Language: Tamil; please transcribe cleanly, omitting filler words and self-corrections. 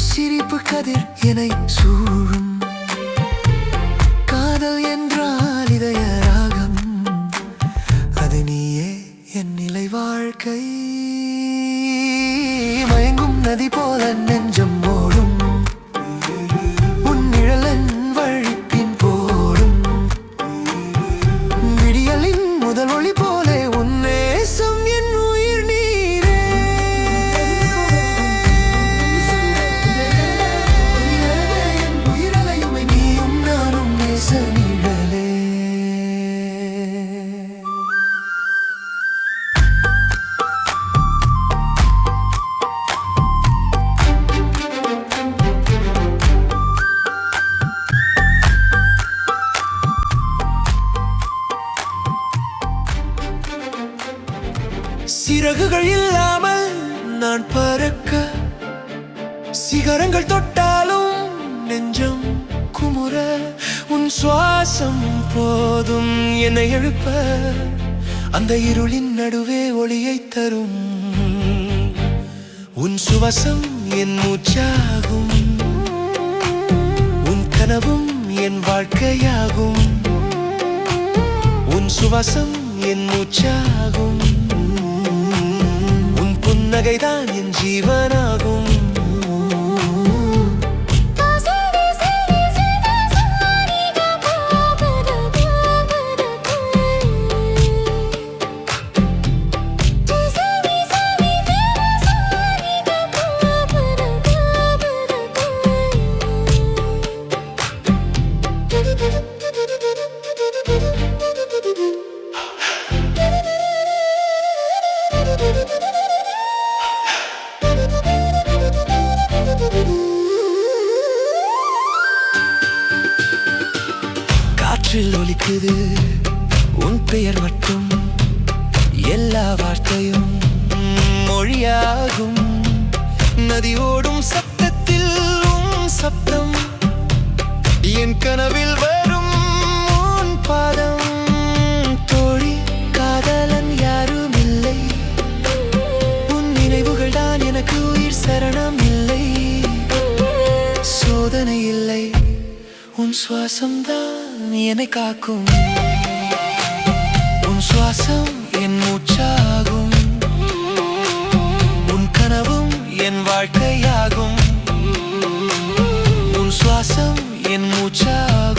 சிரிப்பு கதிர் என்னை சூழும். காதல் என்றால் இதய ராகம், அது நீயே என் நிலை வாழ்க்கை. மயங்கும் நதி போல நெஞ்சம் ஓடும், உன் நிழலன் வழிப்பின் போடும். விடியலின் முதல் ஒளி போலே உன் நேசம் என் உயிர் நீரே. உயிரலையுமை நீயும் நானும் நேச நிழலே. சிறகுகள் இல்லாமல் நான் பறக்க, சிகரங்கள் தொட்டாலும் நெஞ்சம் குமுற. உன் சுவாசம் போதும் என்னை எழுப்ப, அந்த இருளின் நடுவே ஒளியை தரும். உன் சுவாசம் என் மூச்சாகும், உன் கனவும் என் வாழ்க்கையாகும். உன் சுவாசம் என் மூச்சாகும், புன்னகைதான் என் ஜீவனாகும். காற்றில் ஒலிக்குது உன் பெயர் மட்டும், எல்லா வார்த்தையும் மொழியாகும். நதி ஓடும் சத்தத்தில் உன் சப்தம், என் கனவில் வரும் உன் பாதம். தோழி காதலன் யாரும் இல்லை, உன் நினைவுகள் தான் எனக்கு உயிர். சரணம் இல்லை, சோதனை இல்லை, உன் சுவாசம்தான் என்னை காக்கும். உன் சுவாசம் என் மூச்சாகும், உன் கனவும் என் வாழ்க்கையாகும். உன் சுவாசம் என் மூச்சாகும்.